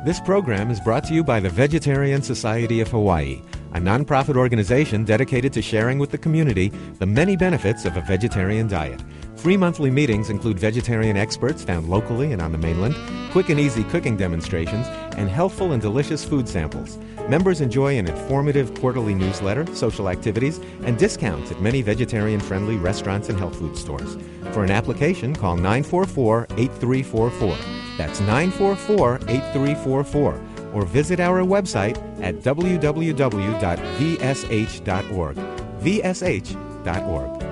This program is brought to you by the Vegetarian Society of Hawaii, a nonprofit organization dedicated to sharing with the community the many benefits of a vegetarian diet. Free monthly meetings include vegetarian experts found locally and on the mainland, quick and easy cooking demonstrations, and healthful and delicious food samples. Members enjoy an informative quarterly newsletter, social activities, and discounts at many vegetarian-friendly restaurants and health food stores. For an application, call 944-8344. That's 944-8344. Or visit our website at www.vsh.org. vsh.org.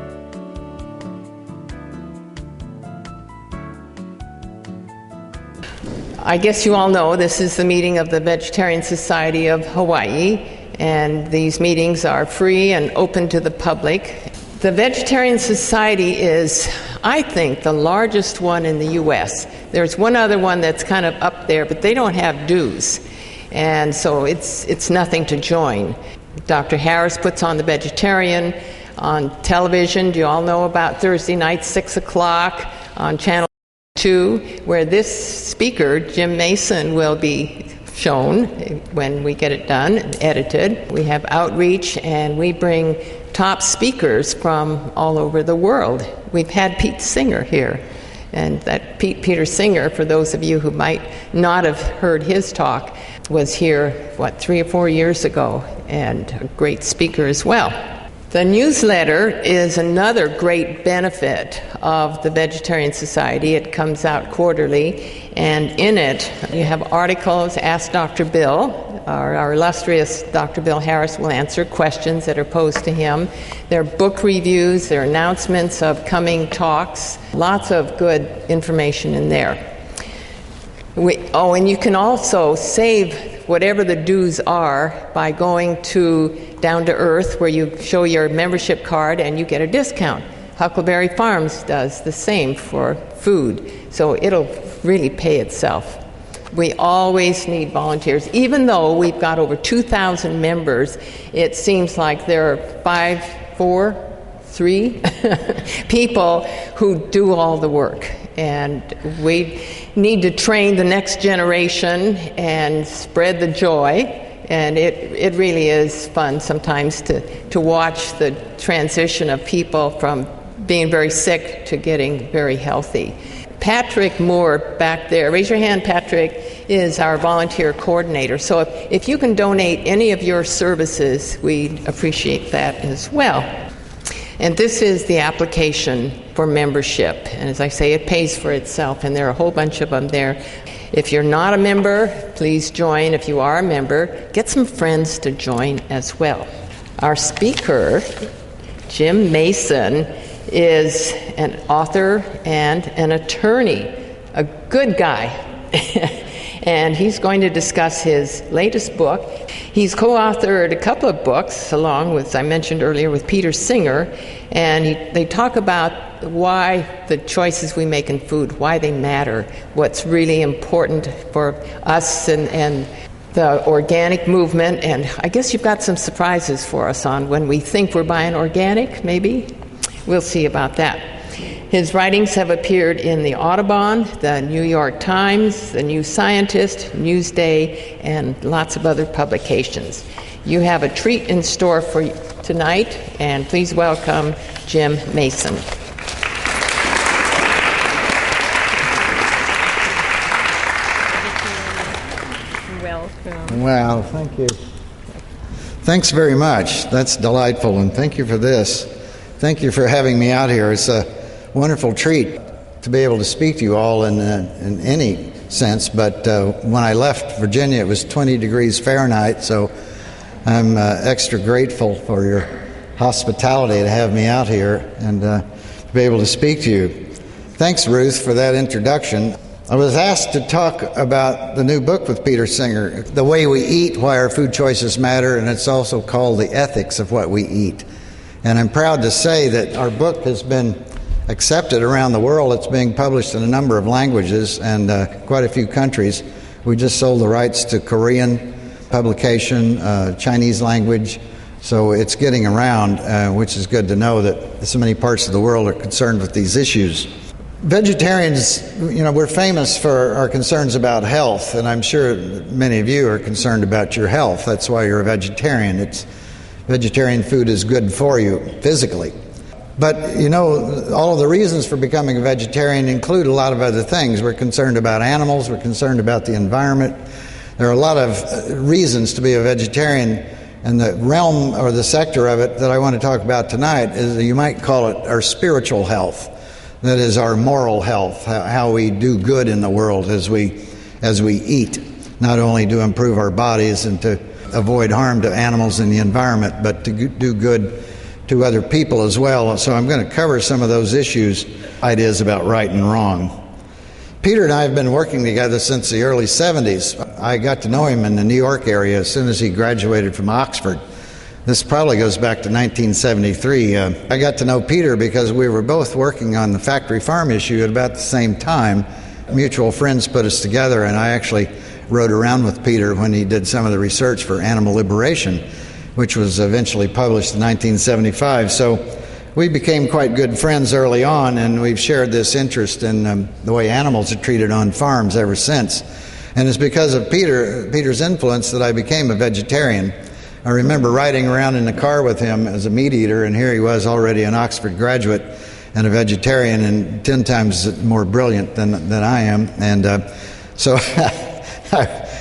I guess you all know this is the meeting of the Vegetarian Society of Hawaii, and these meetings are free and open to the public. The Vegetarian Society is, I think, the largest one in the U.S. There's one other one that's kind of up there, but they don't have dues, and so it's nothing to join. Dr. Harris puts on The Vegetarian on television. Do you all know about Thursday night, 6 o'clock on Channel 2, where this speaker, Jim Mason, will be shown when we get it done and edited. We have outreach, and we bring top speakers from all over the world. We've had Pete Singer here, and that Peter Singer, for those of you who might not have heard his talk, was here, 3 or 4 years ago, and a great speaker as well. The newsletter is another great benefit of the Vegetarian Society. It comes out quarterly, and in it you have articles. Ask Dr. Bill. Our illustrious Dr. Bill Harris will answer questions that are posed to him. There are book reviews, there are announcements of coming talks, lots of good information in there. And you can also save whatever the dues are by going to Down to Earth, where you show your membership card and you get a discount. Huckleberry Farms does the same for food, so it'll really pay itself. We always need volunteers. Even though we've got over 2,000 members, it seems like there are 3 people who do all the work. And we need to train the next generation and spread the joy. And it really is fun sometimes to watch the transition of people from being very sick to getting very healthy. Patrick Moore back there, raise your hand, Patrick, is our volunteer coordinator. So if you can donate any of your services, we'd appreciate that as well. And this is the application for membership. And as I say, it pays for itself, and there are a whole bunch of them there. If you're not a member, please join. If you are a member, get some friends to join as well. Our speaker, Jim Mason, is an author and an attorney, a good guy. And he's going to discuss his latest book. He's co-authored a couple of books, along with, I mentioned earlier, with Peter Singer, and they talk about why the choices we make in food, why they matter, what's really important for us and the organic movement. And I guess you've got some surprises for us on when we think we're buying organic, maybe? We'll see about that. His writings have appeared in the Audubon, the New York Times, the New Scientist, Newsday, and lots of other publications. You have a treat in store for you tonight, and please welcome Jim Mason. Welcome. Wow, thank you. Thanks very much. That's delightful, and thank you for this. Thank you for having me out here. It's a wonderful treat to be able to speak to you all in any sense, but when I left Virginia it was 20 degrees Fahrenheit, so I'm extra grateful for your hospitality to have me out here and to be able to speak to you. Thanks, Ruth, for that introduction. I was asked to talk about the new book with Peter Singer, The Way We Eat, Why Our Food Choices Matter, and it's also called The Ethics of What We Eat. And I'm proud to say that our book has been accepted around the world. It's being published in a number of languages and quite a few countries. We just sold the rights to Korean publication, Chinese language, so it's getting around, which is good to know that so many parts of the world are concerned with these issues. Vegetarians, we're famous for our concerns about health, and I'm sure many of you are concerned about your health. That's why you're a vegetarian. Vegetarian food is good for you physically. But, all of the reasons for becoming a vegetarian include a lot of other things. We're concerned about animals. We're concerned about the environment. There are a lot of reasons to be a vegetarian, and the realm or the sector of it that I want to talk about tonight is, you might call it, our spiritual health. That is our moral health, how we do good in the world as we eat, not only to improve our bodies and to avoid harm to animals and the environment, but to do good to other people as well. So I'm going to cover some of those issues, ideas about right and wrong. Peter and I have been working together since the early 70s. I got to know him in the New York area as soon as he graduated from Oxford. This probably goes back to 1973. I got to know Peter because we were both working on the factory farm issue at about the same time. Mutual friends put us together, and I actually rode around with Peter when he did some of the research for animal liberation, which was eventually published in 1975. So we became quite good friends early on, and we've shared this interest in the way animals are treated on farms ever since. And it's because of Peter's influence that I became a vegetarian. I remember riding around in the car with him as a meat eater, and here he was, already an Oxford graduate and a vegetarian, and 10 times more brilliant than I am. And so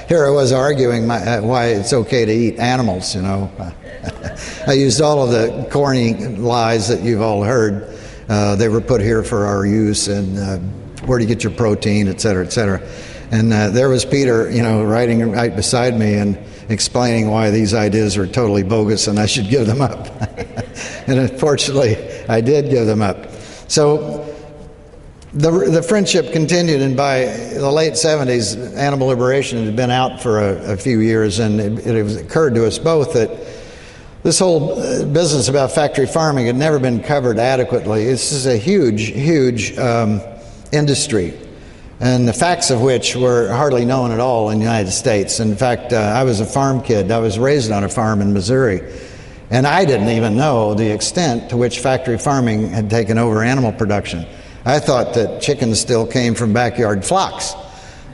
here I was arguing why it's okay to eat animals, I used all of the corny lies that you've all heard. They were put here for our use, and where do you get your protein, et cetera, et cetera. And there was Peter, riding right beside me and explaining why these ideas were totally bogus and I should give them up. And unfortunately, I did give them up. So the friendship continued, and by the late 70s, animal liberation had been out for a few years, and it occurred to us both that this whole business about factory farming had never been covered adequately. This is a huge, huge industry, and the facts of which were hardly known at all in the United States. In fact, I was a farm kid. I was raised on a farm in Missouri, and I didn't even know the extent to which factory farming had taken over animal production. I thought that chickens still came from backyard flocks,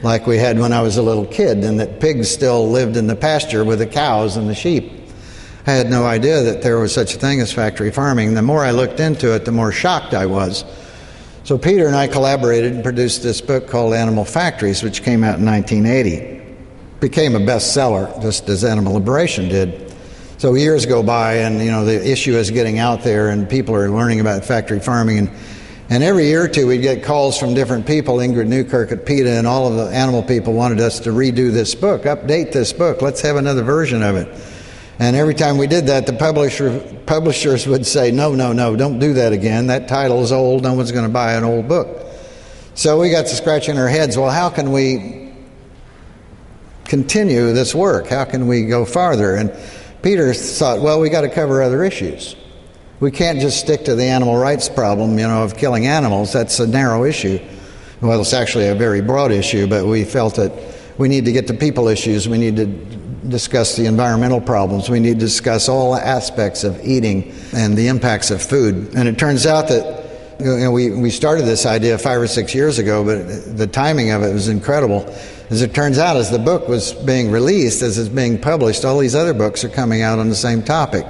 like we had when I was a little kid, and that pigs still lived in the pasture with the cows and the sheep. I had no idea that there was such a thing as factory farming. The more I looked into it, the more shocked I was. So Peter and I collaborated and produced this book called Animal Factories, which came out in 1980. Became a bestseller, just as Animal Liberation did. So years go by, and the issue is getting out there, and people are learning about factory farming. And every year or two, we'd get calls from different people. Ingrid Newkirk at PETA and all of the animal people wanted us to redo this book, update this book. Let's have another version of it. And every time we did that, the publishers would say, no, don't do that again. That title is old. No one's going to buy an old book. So we got to scratching our heads. Well, how can we continue this work? How can we go farther? And Peter thought, well, we got to cover other issues. We can't just stick to the animal rights problem, of killing animals. That's a narrow issue. Well, it's actually a very broad issue, but we felt that we need to get to people issues. We need to discuss the environmental problems. We need to discuss all aspects of eating and the impacts of food. And it turns out that we started this idea 5 or 6 years ago, but the timing of it was incredible. As it turns out, as the book was being released, as it's being published, all these other books are coming out on the same topic.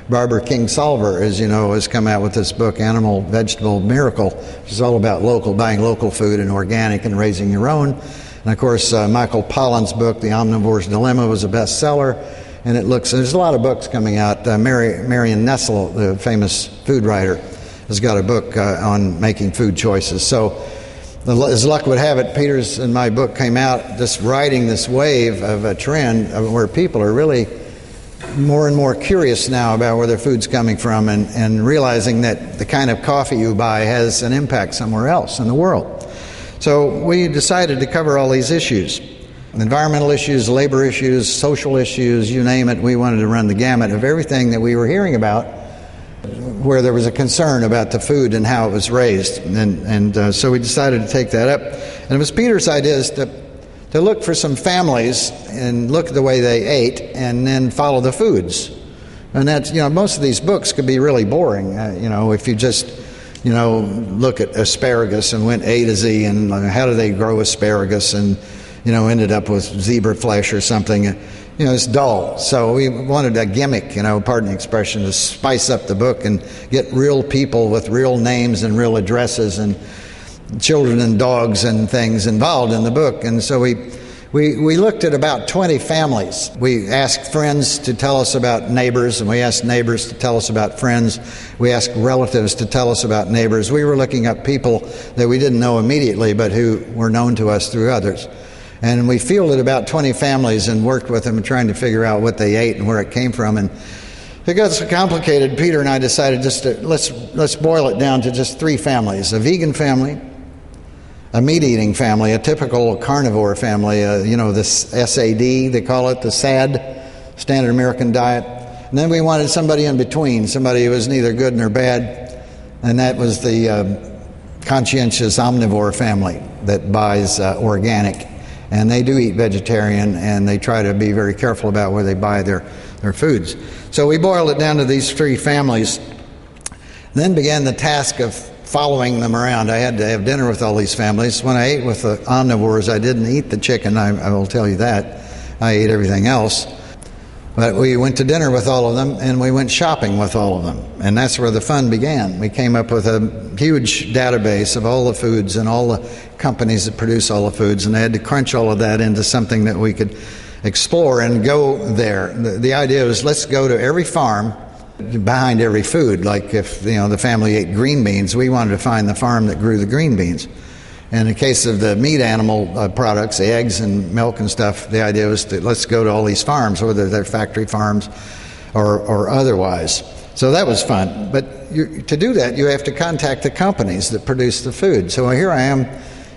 Barbara King-Solver, as you know, has come out with this book, Animal Vegetable Miracle, which is all about buying local food and organic and raising your own. And of course, Michael Pollan's book, The Omnivore's Dilemma, was a bestseller. And there's a lot of books coming out. Marion Nestle, the famous food writer, has got a book on making food choices. So, as luck would have it, Peter's and my book came out just riding this wave of a trend where people are really more and more curious now about where their food's coming from, and realizing that the kind of coffee you buy has an impact somewhere else in the world. So we decided to cover all these issues. Environmental issues, labor issues, social issues, you name it. We wanted to run the gamut of everything that we were hearing about where there was a concern about the food and how it was raised. And so we decided to take that up. And it was Peter's idea to look for some families and look at the way they ate and then follow the foods. And that's, most of these books could be really boring, if you just look at asparagus and went A to Z and how do they grow asparagus and, ended up with zebra flesh or something. It's dull. So we wanted a gimmick, pardon the expression, to spice up the book and get real people with real names and real addresses and children and dogs and things involved in the book. And so we looked at about 20 families. We asked friends to tell us about neighbors, and we asked neighbors to tell us about friends. We asked relatives to tell us about neighbors. We were looking up people that we didn't know immediately, but who were known to us through others. And we fielded about 20 families and worked with them trying to figure out what they ate and where it came from. And it got so complicated, Peter and I decided just to, let's boil it down to just 3 families: a vegan family, a meat-eating family, a typical carnivore family, this SAD, they call it, the SAD, Standard American Diet. And then we wanted somebody in between, somebody who was neither good nor bad, and that was the Conscientious Omnivore family that buys organic. And they do eat vegetarian, and they try to be very careful about where they buy their foods. So we boiled it down to these 3 families, then began the task of following them around. I had to have dinner with all these families. When I ate with the omnivores, I didn't eat the chicken, I will tell you that. I ate everything else. But we went to dinner with all of them, and we went shopping with all of them. And that's where the fun began. We came up with a huge database of all the foods and all the companies that produce all the foods, and I had to crunch all of that into something that we could explore and go there. The idea was, let's go to every farm behind every food. Like if the family ate green beans, we wanted to find the farm that grew the green beans. And in the case of the meat animal products, the eggs and milk and stuff, the idea was to let's go to all these farms, whether they're factory farms or otherwise. So that was fun. But to do that, you have to contact the companies that produce the food. So here I am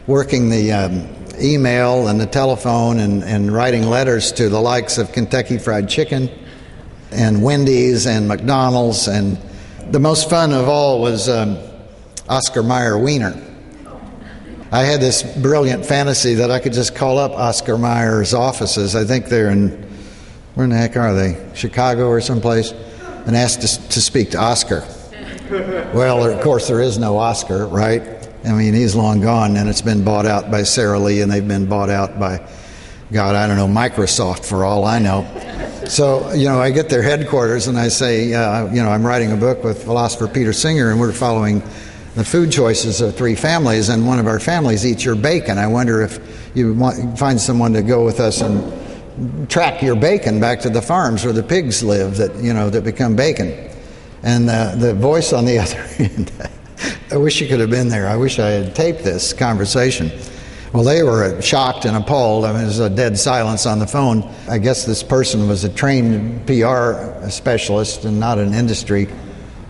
working the email and the telephone and writing letters to the likes of Kentucky Fried Chicken and Wendy's and McDonald's. And the most fun of all was Oscar Mayer Wiener. I had this brilliant fantasy that I could just call up Oscar Mayer's offices. I think they're where in the heck are they? Chicago or someplace? And ask to speak to Oscar. Well, of course, there is no Oscar, right? I mean, he's long gone, and it's been bought out by Sara Lee, and they've been bought out by, God, I don't know, Microsoft for all I know. So, I get their headquarters, and I say, I'm writing a book with philosopher Peter Singer, and we're following the food choices of 3 families, and one of our families eats your bacon. I wonder if you find someone to go with us and track your bacon back to the farms where the pigs live that become bacon. And the voice on the other end, I wish you could have been there. I wish I had taped this conversation. Well, they were shocked and appalled. I mean, there's a dead silence on the phone. I guess this person was a trained PR specialist and not an industry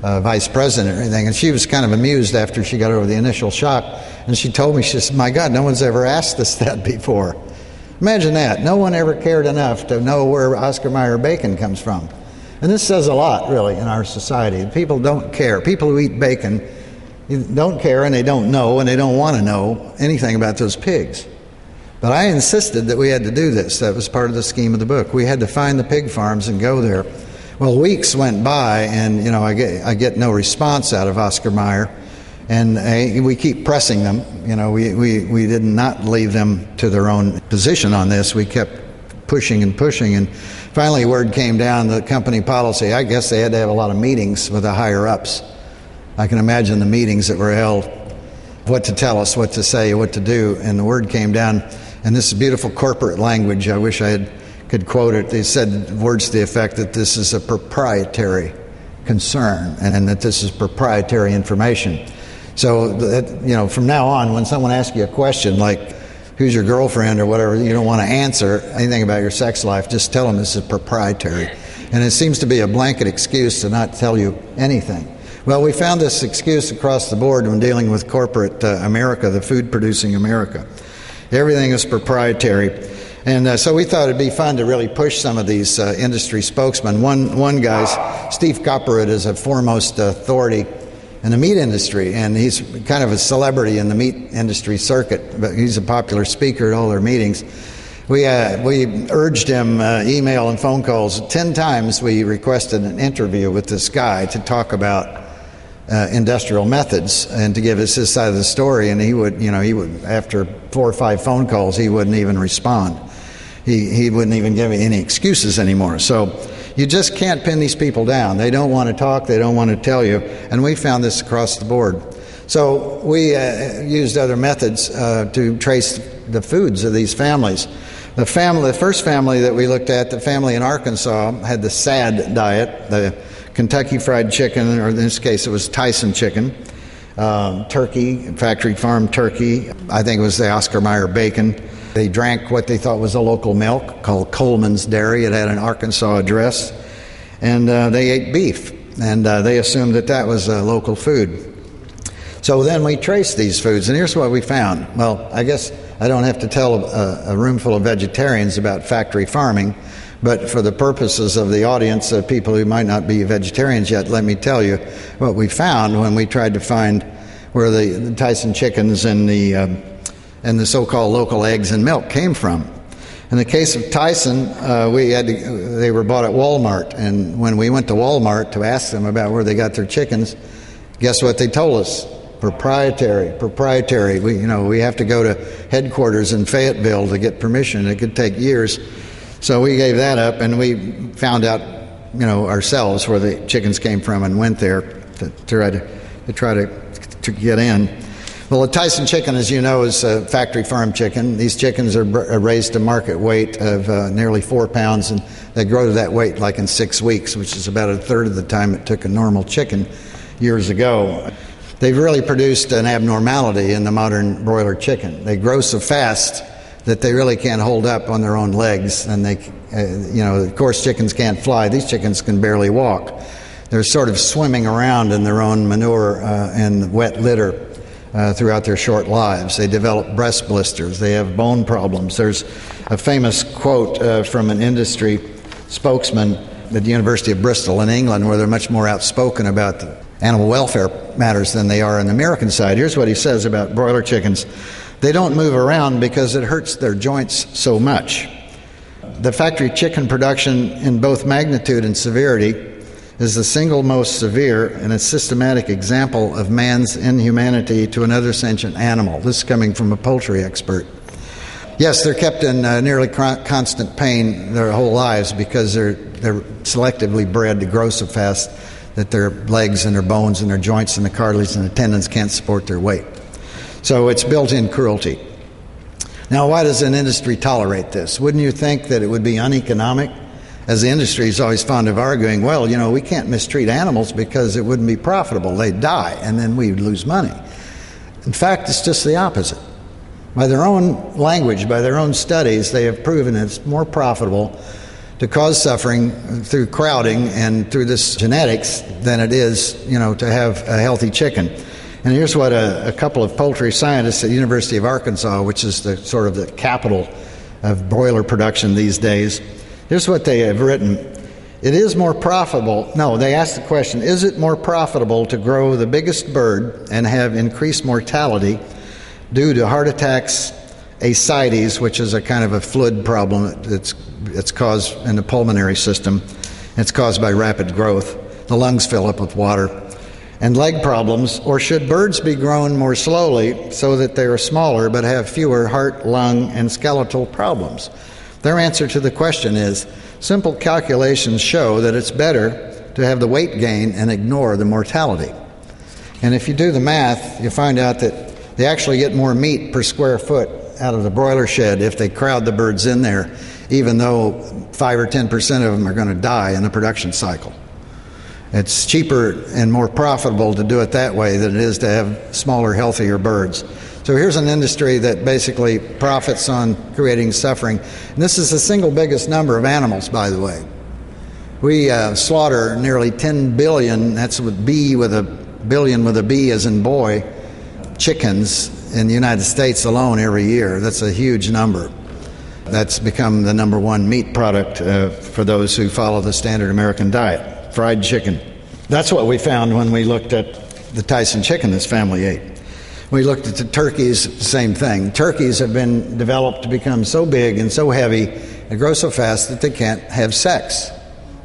vice president or anything, and she was kind of amused after she got over the initial shock, and she told me, she said, my God, no one's ever asked us that before. Imagine that. No one ever cared enough to know where Oscar Mayer bacon comes from. And this says a lot, really, in our society. People don't care. People who eat bacon don't care, and they don't know, and they don't want to know anything about those pigs. But I insisted that we had to do this. That was part of the scheme of the book. We had to find the pig farms and go there. Well, weeks went by, and I get no response out of Oscar Mayer, and we keep pressing them. We did not leave them to their own position on this. We kept pushing, and finally word came down, the company policy. I guess they had to have a lot of meetings with the higher ups. I can imagine the meetings that were held, what to tell us, what to say, what to do, and the word came down. And this beautiful corporate language, I wish I could quote it. They said words to the effect that this is a proprietary concern and that this is proprietary information. So that, from now on, when someone asks you a question like, who's your girlfriend or whatever, you don't want to answer anything about your sex life, just tell them this is proprietary. And it seems to be a blanket excuse to not tell you anything. Well, we found this excuse across the board when dealing with corporate America, the food-producing America. Everything is proprietary. And so we thought it'd be fun to really push some of these industry spokesmen. One guy, Steve Copperwood, is a foremost authority in the meat industry, and he's kind of a celebrity in the meat industry circuit, but he's a popular speaker at all their meetings. We urged him, email and phone calls. 10 times we requested an interview with this guy to talk about industrial methods, and to give us his side of the story. And he would after 4 or 5 phone calls, he wouldn't even respond. He wouldn't even give me any excuses anymore. So you just can't pin these people down. They don't want to talk. They don't want to tell you. And we found this across the board. So we used other methods to trace the foods of these families. The first family that we looked at, the family in Arkansas, had the SAD diet, the Kentucky Fried Chicken, or in this case it was Tyson chicken, turkey, factory farm turkey. I think it was the Oscar Mayer bacon. They drank what they thought was a local milk called Coleman's Dairy. It had an Arkansas address. And they ate beef. And they assumed that was local food. So then we traced these foods. And here's what we found. Well, I guess I don't have to tell a room full of vegetarians about factory farming. But for the purposes of the audience, of people who might not be vegetarians yet, let me tell you what we found when we tried to find where the Tyson chickens and the so-called local eggs and milk came from. In the case of Tyson, they were bought at Walmart, and when we went to Walmart to ask them about where they got their chickens, guess what they told us? Proprietary. We have to go to headquarters in Fayetteville to get permission. It could take years. So we gave that up, and we found out, ourselves where the chickens came from, and went there to try to get in. Well, a Tyson chicken, as you know, is a factory farm chicken. These chickens are raised to market weight of nearly 4 pounds, and they grow to that weight like in 6 weeks, which is about a third of the time it took a normal chicken years ago. They've really produced an abnormality in the modern broiler chicken. They grow so fast that they really can't hold up on their own legs, and they, of course, chickens can't fly. These chickens can barely walk. They're sort of swimming around in their own manure and wet litter throughout their short lives. They develop breast blisters. They have bone problems. There's a famous quote from an industry spokesman at the University of Bristol in England, where they're much more outspoken about the animal welfare matters than they are on the American side. Here's what he says about broiler chickens. They don't move around because it hurts their joints so much. The factory chicken production in both magnitude and severity is the single most severe and a systematic example of man's inhumanity to another sentient animal. This is coming from a poultry expert. Yes, they're kept in nearly constant pain their whole lives because they're selectively bred to grow so fast that their legs and their bones and their joints and the cartilage and the tendons can't support their weight. So it's built-in cruelty. Now, why does an industry tolerate this? Wouldn't you think that it would be uneconomic? As the industry is always fond of arguing, well, we can't mistreat animals because it wouldn't be profitable. They'd die, and then we'd lose money. In fact, it's just the opposite. By their own language, by their own studies, they have proven it's more profitable to cause suffering through crowding and through this genetics than it is, to have a healthy chicken. And here's what a couple of poultry scientists at the University of Arkansas, which is the sort of the capital of broiler production these days, here's what they have written. It is more profitable. No, they asked the question, is it more profitable to grow the biggest bird and have increased mortality due to heart attacks, ascites, which is a kind of a fluid problem it's caused in the pulmonary system. It's caused by rapid growth. The lungs fill up with water. And leg problems, or should birds be grown more slowly so that they are smaller but have fewer heart, lung, and skeletal problems? Their answer to the question is, simple calculations show that it's better to have the weight gain and ignore the mortality. And if you do the math, you find out that they actually get more meat per square foot out of the broiler shed if they crowd the birds in there, even though 5 or 10% of them are going to die in the production cycle. It's cheaper and more profitable to do it that way than it is to have smaller, healthier birds. So here's an industry that basically profits on creating suffering. And this is the single biggest number of animals, by the way. We slaughter nearly 10 billion, that's with B with a billion with a B as in boy, chickens in the United States alone every year. That's a huge number. That's become the number one meat product for those who follow the standard American diet. Fried chicken. That's what we found when we looked at the Tyson chicken this family ate. We looked at the turkeys, same thing. Turkeys have been developed to become so big and so heavy and grow so fast that they can't have sex.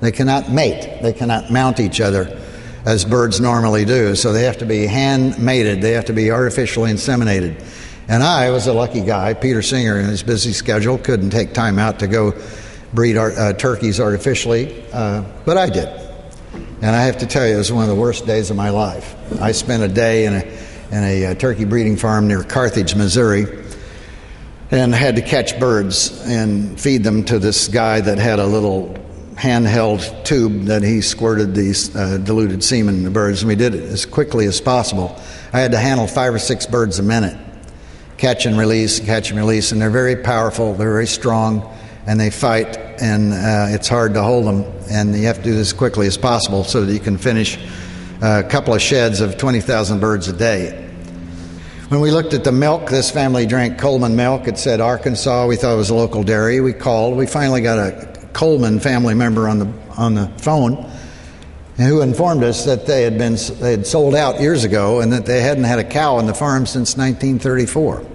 They cannot mate. They cannot mount each other. as birds normally do. So they have to be hand-mated. They have to be artificially inseminated. And I was a lucky guy. Peter Singer, in his busy schedule, couldn't take time out to go breed turkeys artificially, but I did. And I have to tell you, it was one of the worst days of my life. I spent a day in a turkey breeding farm near Carthage, Missouri, and had to catch birds and feed them to this guy that had a little handheld tube that he squirted these diluted semen in the birds, and we did it as quickly as possible. I had to handle 5 or 6 birds a minute, catch and release, and they're very powerful, they're very strong, and they fight, and it's hard to hold them, and you have to do this as quickly as possible so that you can finish a couple of sheds of 20,000 birds a day. When we looked at the milk, this family drank Coleman milk. It said Arkansas. We thought it was a local dairy. We called. We finally got a Coleman family member on the phone who informed us that they had sold out years ago and that they hadn't had a cow on the farm since 1934.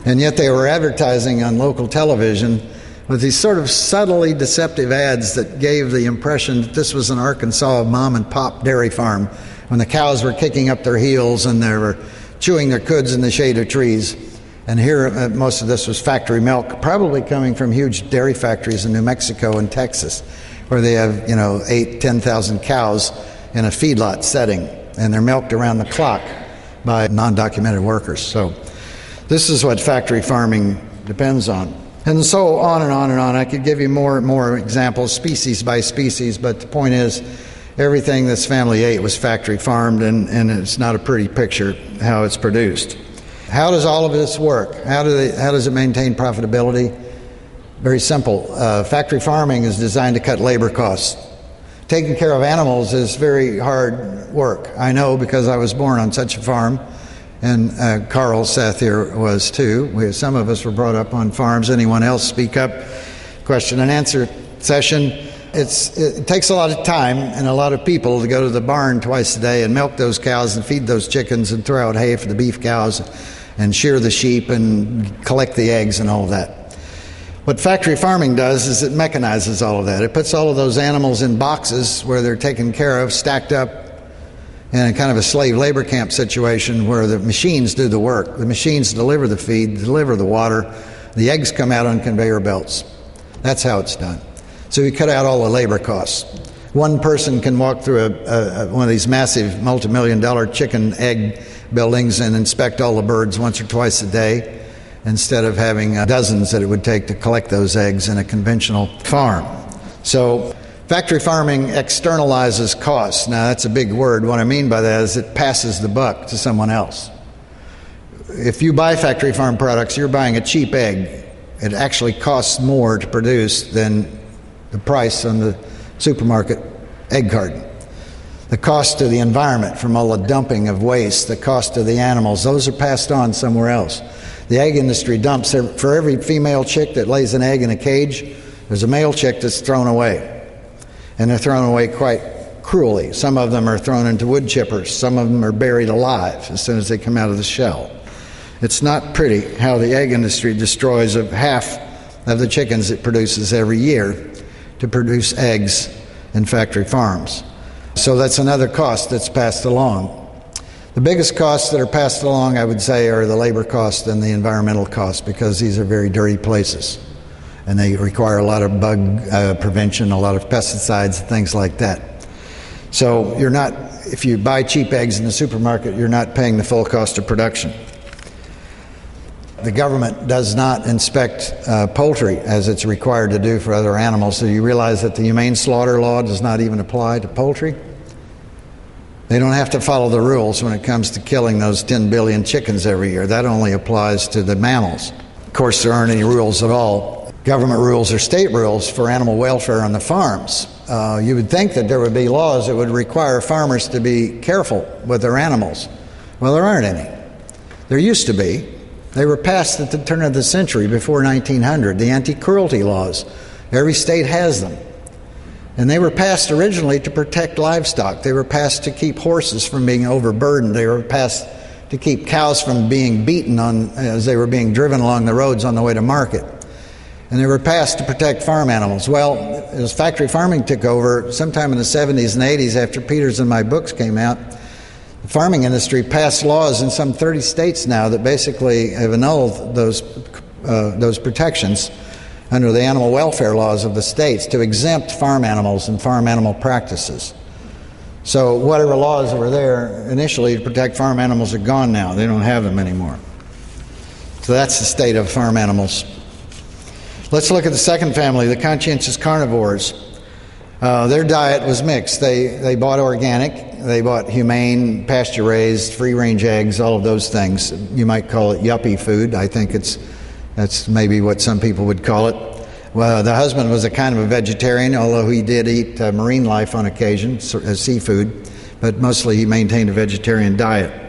And yet they were advertising on local television with these sort of subtly deceptive ads that gave the impression that this was an Arkansas mom-and-pop dairy farm when the cows were kicking up their heels and they were chewing their cuds in the shade of trees. And here, most of this was factory milk, probably coming from huge dairy factories in New Mexico and Texas, where they have, 8,000-10,000 cows in a feedlot setting, and they're milked around the clock by non-documented workers. So this is what factory farming depends on. And so on and on and on. I could give you more examples, species by species, but the point is, everything this family ate was factory farmed, and it's not a pretty picture how it's produced. How does all of this work? How does it maintain profitability? Very simple. Factory farming is designed to cut labor costs. Taking care of animals is very hard work. I know because I was born on such a farm, and Carl Seth here was too. Some of us were brought up on farms. Anyone else speak up? Question and answer session. It takes a lot of time and a lot of people to go to the barn twice a day and milk those cows and feed those chickens and throw out hay for the beef cows and shear the sheep and collect the eggs and all of that. What factory farming does is it mechanizes all of that. It puts all of those animals in boxes where they're taken care of, stacked up in a kind of a slave labor camp situation where the machines do the work. The machines deliver the feed, deliver the water. The eggs come out on conveyor belts. That's how it's done. So we cut out all the labor costs. One person can walk through one of these massive multi-million-dollar chicken egg buildings and inspect all the birds once or twice a day instead of having dozens that it would take to collect those eggs in a conventional farm. So factory farming externalizes costs. Now that's a big word. What I mean by that is it passes the buck to someone else. If you buy factory farm products, you're buying a cheap egg. It actually costs more to produce than the price on the supermarket egg carton. The cost to the environment from all the dumping of waste, the cost to the animals, those are passed on somewhere else. The egg industry dumps, for every female chick that lays an egg in a cage, there's a male chick that's thrown away. And they're thrown away quite cruelly. Some of them are thrown into wood chippers. Some of them are buried alive as soon as they come out of the shell. It's not pretty how the egg industry destroys half of the chickens it produces every year to produce eggs in factory farms. So that's another cost that's passed along. The biggest costs that are passed along, I would say, are the labor costs and the environmental costs, because these are very dirty places. And they require a lot of bug prevention, a lot of pesticides, things like that. So if you buy cheap eggs in the supermarket, you're not paying the full cost of production. The government does not inspect poultry as it's required to do for other animals. So you realize that the humane slaughter law does not even apply to poultry? They don't have to follow the rules when it comes to killing those 10 billion chickens every year. That only applies to the mammals. Of course, there aren't any rules at all. Government rules or state rules for animal welfare on the farms. You would think that there would be laws that would require farmers to be careful with their animals. Well, there aren't any. There used to be. They were passed at the turn of the century, before 1900, the anti-cruelty laws. Every state has them. And they were passed originally to protect livestock. They were passed to keep horses from being overburdened. They were passed to keep cows from being beaten as they were being driven along the roads on the way to market. And they were passed to protect farm animals. Well, as factory farming took over, sometime in the 70s and 80s, after Peters and my books came out, the farming industry passed laws in some 30 states now that basically have annulled those protections under the animal welfare laws of the states to exempt farm animals and farm animal practices. So whatever laws were there initially to protect farm animals are gone now. They don't have them anymore. So that's the state of farm animals. Let's look at the second family, the Conscientious Carnivores. Their diet was mixed. They bought organic, they bought humane, pasture-raised, free-range eggs, all of those things. You might call it yuppie food. I think that's maybe what some people would call it. Well, the husband was a kind of a vegetarian, although he did eat marine life on occasion, seafood, but mostly he maintained a vegetarian diet.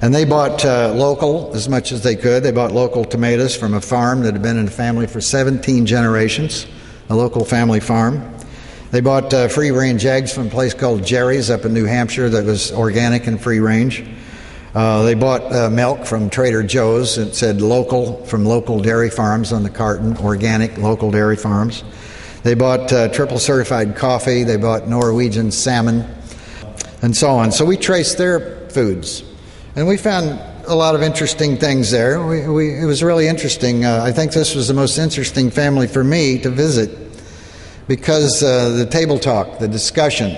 And they bought local as much as they could. They bought local tomatoes from a farm that had been in the family for 17 generations, a local family farm. They bought free-range eggs from a place called Jerry's up in New Hampshire that was organic and free-range. They bought milk from Trader Joe's. It said local, from local dairy farms on the carton, organic local dairy farms. They bought triple certified coffee. They bought Norwegian salmon, and so on. So we traced their foods. And we found a lot of interesting things there. It was really interesting. I think this was the most interesting family for me to visit because the table talk, the discussion.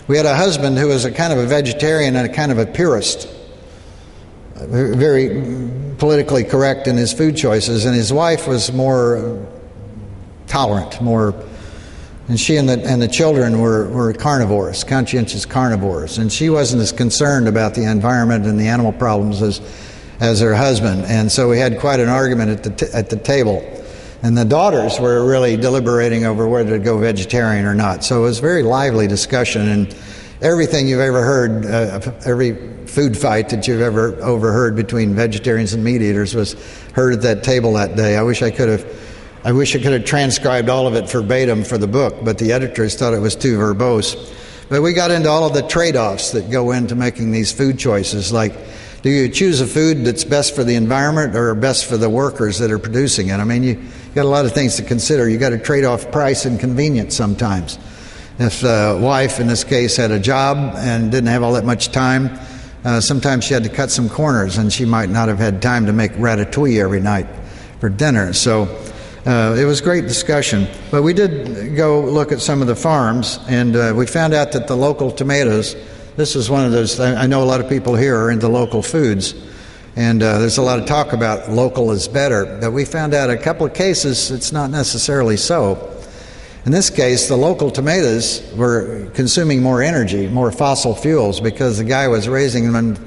We had a husband who was a kind of a vegetarian and a kind of a purist, very politically correct in his food choices, and his wife was more tolerant, and she and the children were carnivores, conscientious carnivores, and she wasn't as concerned about the environment and the animal problems as her husband. And so we had quite an argument at the table. And the daughters were really deliberating over whether to go vegetarian or not. So it was a very lively discussion, and everything you've ever heard, every food fight that you've ever overheard between vegetarians and meat eaters was heard at that table that day. I wish I could have transcribed all of it verbatim for the book, but the editors thought it was too verbose. But we got into all of the trade-offs that go into making these food choices, like, do you choose a food that's best for the environment or best for the workers that are producing it? I mean, you got a lot of things to consider. You got to trade off price and convenience sometimes. If the wife, in this case, had a job and didn't have all that much time, sometimes she had to cut some corners, and she might not have had time to make ratatouille every night for dinner. So it was great discussion. But we did go look at some of the farms, and we found out that the local tomatoes, this is one of those, I know a lot of people here are into local foods, and there's a lot of talk about local is better, but we found out a couple of cases it's not necessarily so. In this case, the local tomatoes were consuming more energy, more fossil fuels, because the guy was raising them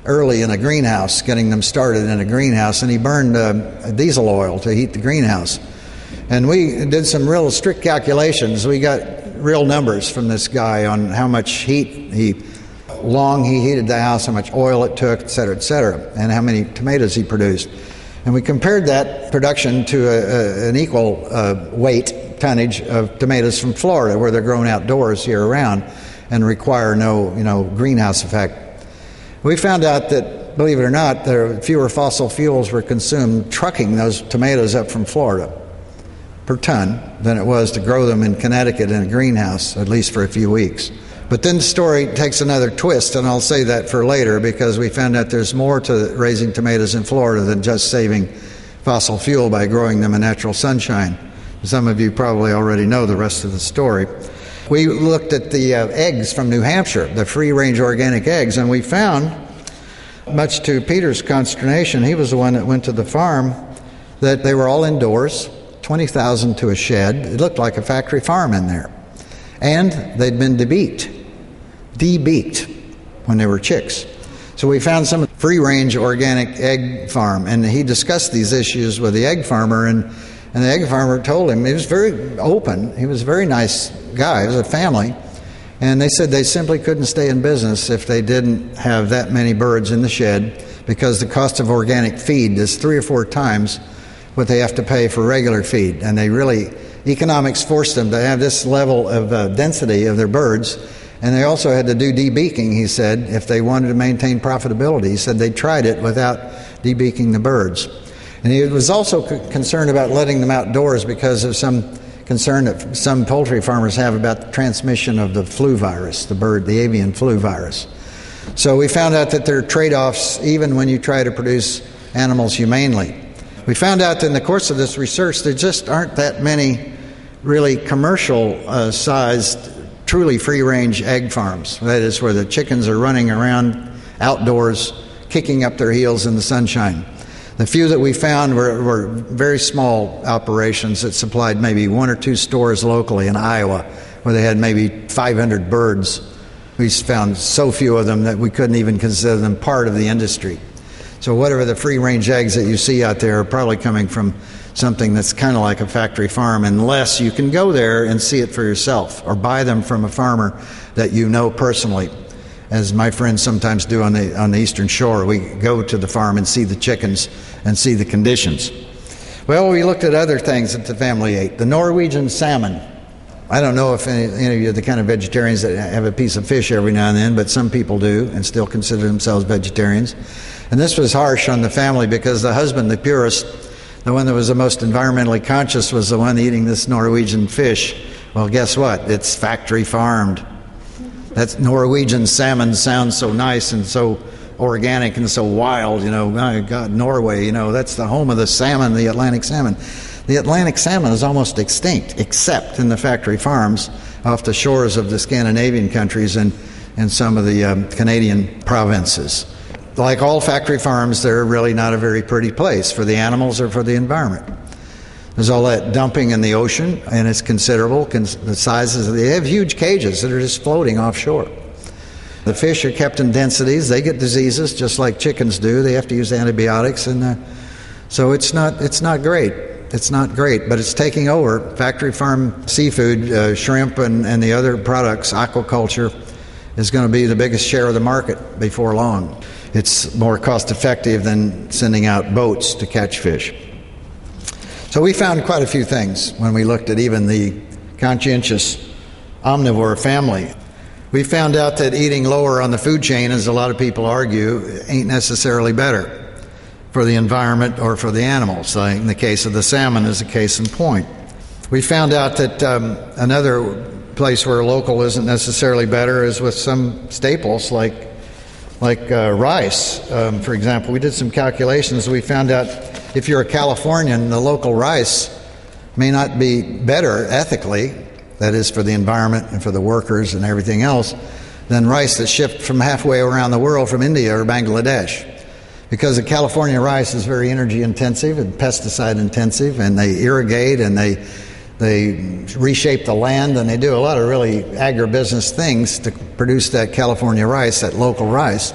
early in a greenhouse, getting them started in a greenhouse, and he burned diesel oil to heat the greenhouse. And we did some real strict calculations. We got real numbers from this guy on how much heat long he heated the house, how much oil it took, et cetera, and how many tomatoes he produced. And we compared that production to an equal weight tonnage of tomatoes from Florida, where they're grown outdoors year-round and require no greenhouse effect. We found out that, believe it or not, there fewer fossil fuels were consumed trucking those tomatoes up from Florida per ton than it was to grow them in Connecticut in a greenhouse, at least for a few weeks. But then the story takes another twist, and I'll say that for later, because we found out there's more to raising tomatoes in Florida than just saving fossil fuel by growing them in natural sunshine. Some of you probably already know the rest of the story. We looked at the eggs from New Hampshire, the free-range organic eggs, and we found, much to Peter's consternation, he was the one that went to the farm, that they were all indoors, 20,000 to a shed. It looked like a factory farm in there. And they'd been debeaked when they were chicks. So we found some free-range organic egg farm, and he discussed these issues with the egg farmer, and the egg farmer told him, he was very open, he was a very nice guy, it was a family, and they said they simply couldn't stay in business if they didn't have that many birds in the shed, because the cost of organic feed is 3 or 4 times what they have to pay for regular feed, and economics forced them to have this level of density of their birds, and they also had to do debeaking, he said, if they wanted to maintain profitability. He said they tried it without debeaking the birds. And he was also concerned about letting them outdoors because of some concern that some poultry farmers have about the transmission of the flu virus, the avian flu virus. So we found out that there are trade-offs even when you try to produce animals humanely. We found out that in the course of this research there just aren't that many really commercial-sized, truly free-range egg farms. That is, where the chickens are running around outdoors, kicking up their heels in the sunshine. The few that we found were very small operations that supplied maybe 1 or 2 stores locally in Iowa, where they had maybe 500 birds. We found so few of them that we couldn't even consider them part of the industry. So whatever the free-range eggs that you see out there are probably coming from something that's kind of like a factory farm, unless you can go there and see it for yourself or buy them from a farmer that you know personally. As my friends sometimes do on the Eastern Shore, we go to the farm and see the chickens and see the conditions. Well, we looked at other things that the family ate. The Norwegian salmon. I don't know if any of you are the kind of vegetarians that have a piece of fish every now and then, but some people do and still consider themselves vegetarians. And this was harsh on the family because the husband, the purist, the one that was the most environmentally conscious, was the one eating this Norwegian fish. Well, guess what? It's factory farmed. That Norwegian salmon sounds so nice and so organic and so wild, my God, Norway, that's the home of the salmon, the Atlantic salmon. The Atlantic salmon is almost extinct, except in the factory farms off the shores of the Scandinavian countries and some of the Canadian provinces. Like all factory farms, they're really not a very pretty place for the animals or for the environment. There's all that dumping in the ocean, and it's considerable. The sizes, they have huge cages that are just floating offshore. The fish are kept in densities. They get diseases just like chickens do. They have to use antibiotics, and so it's not great. It's not great, but it's taking over. Factory farm seafood, shrimp, and the other products, aquaculture, is going to be the biggest share of the market before long. It's more cost effective than sending out boats to catch fish. So we found quite a few things when we looked at even the conscientious omnivore family. We found out that eating lower on the food chain, as a lot of people argue, ain't necessarily better for the environment or for the animals. Like in the case of the salmon is a case in point. We found out that another place where local isn't necessarily better is with some staples like rice. For example, we did some calculations. We found out if you're a Californian, the local rice may not be better ethically, that is for the environment and for the workers and everything else, than rice that's shipped from halfway around the world from India or Bangladesh. Because the California rice is very energy intensive and pesticide intensive, and they irrigate and they reshape the land, and they do a lot of really agribusiness things to produce that California rice, that local rice.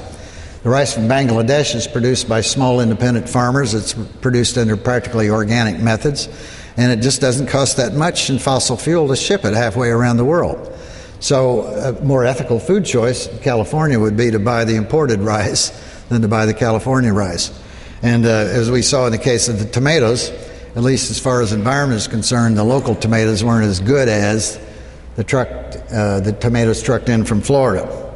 The rice from Bangladesh is produced by small independent farmers. It's produced under practically organic methods, and it just doesn't cost that much in fossil fuel to ship it halfway around the world. So a more ethical food choice in California would be to buy the imported rice than to buy the California rice. And as we saw in the case of the tomatoes, at least as far as environment is concerned, the local tomatoes weren't as good as the tomatoes trucked in from Florida.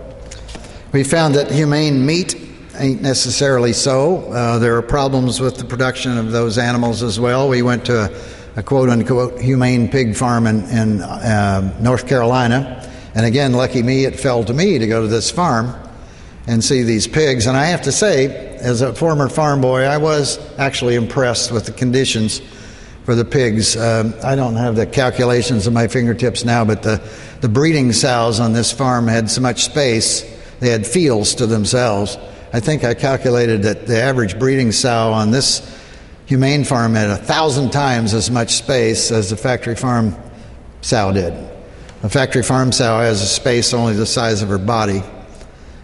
We found that humane meat ain't necessarily so. There are problems with the production of those animals as well. We went to a quote-unquote humane pig farm in North Carolina. And again, lucky me, it fell to me to go to this farm and see these pigs. And I have to say, as a former farm boy, I was actually impressed with the conditions for the pigs. I don't have the calculations at my fingertips now, but the breeding sows on this farm had so much space. They had fields to themselves. I think I calculated that the average breeding sow on this humane farm had 1,000 times as much space as the factory farm sow did. A factory farm sow has a space only the size of her body.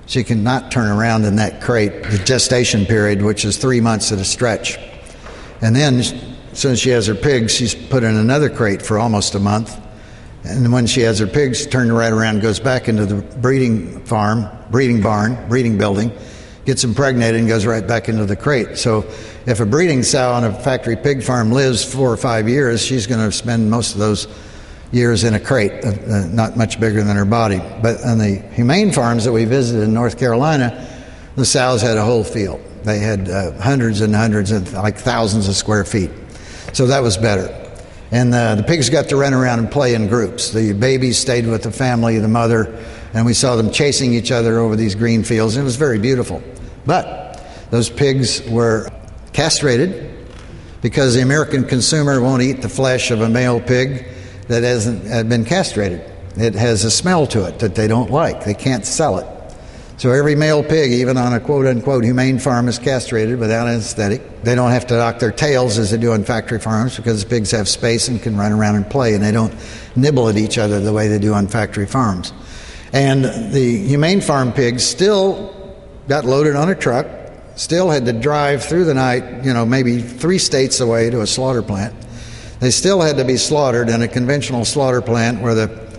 She cannot turn around in that crate, the gestation period, which is 3 months at a stretch. And then, as soon as she has her pigs, she's put in another crate for almost a month. And when she has her pigs, turned right around and goes back into the breeding farm, breeding barn, breeding building, gets impregnated and goes right back into the crate. So if a breeding sow on a factory pig farm lives 4 or 5 years, she's going to spend most of those years in a crate, not much bigger than her body. But on the humane farms that we visited in North Carolina, the sows had a whole field. They had hundreds and hundreds of, like thousands of square feet. So that was better. And the pigs got to run around and play in groups. The babies stayed with the family, the mother, and we saw them chasing each other over these green fields. It was very beautiful. But those pigs were castrated because the American consumer won't eat the flesh of a male pig that hasn't been castrated. It has a smell to it that they don't like. They can't sell it. So every male pig, even on a quote-unquote humane farm, is castrated without anesthetic. They don't have to dock their tails as they do on factory farms because the pigs have space and can run around and play, and they don't nibble at each other the way they do on factory farms. And the humane farm pigs still got loaded on a truck, still had to drive through the night, maybe 3 states away to a slaughter plant. They still had to be slaughtered in a conventional slaughter plant where the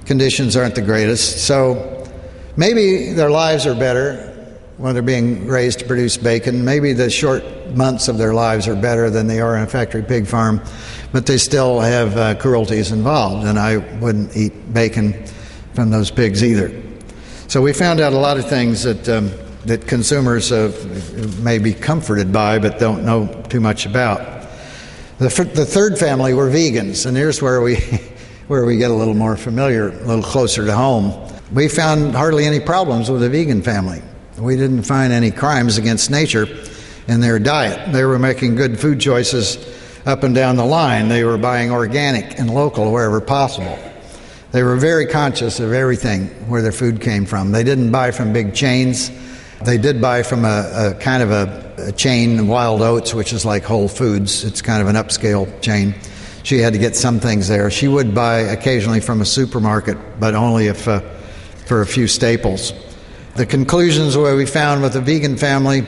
conditions aren't the greatest. So maybe their lives are better when they're being raised to produce bacon. Maybe the short months of their lives are better than they are in a factory pig farm, but they still have cruelties involved, and I wouldn't eat bacon from those pigs either. So we found out a lot of things that consumers may be comforted by but don't know too much about. The third family were vegans, and here's where we get a little more familiar, a little closer to home. We found hardly any problems with the vegan family. We didn't find any crimes against nature in their diet. They were making good food choices up and down the line. They were buying organic and local wherever possible. They were very conscious of everything where their food came from. They didn't buy from big chains. They did buy from a kind of a chain, Wild Oats, which is like Whole Foods. It's kind of an upscale chain. She had to get some things there. She would buy occasionally from a supermarket, but only if for a few staples. The conclusions where we found with the vegan family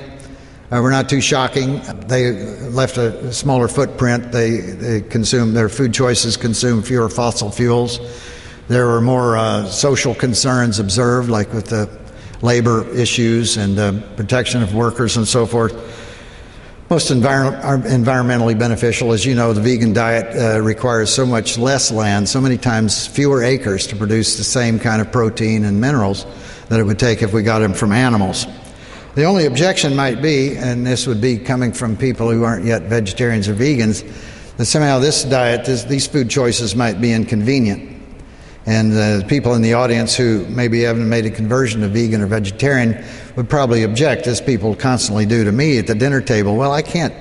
were not too shocking. They left a smaller footprint. They consumed, their food choices consumed fewer fossil fuels. There were more social concerns observed, like with the labor issues and protection of workers and so forth. Most are environmentally beneficial. As you know, the vegan diet requires so much less land, so many times fewer acres to produce the same kind of protein and minerals that it would take if we got them from animals. The only objection might be, and this would be coming from people who aren't yet vegetarians or vegans, that somehow this diet, these food choices might be inconvenient. And the people in the audience who maybe haven't made a conversion to vegan or vegetarian would probably object, as people constantly do to me at the dinner table. Well, I can't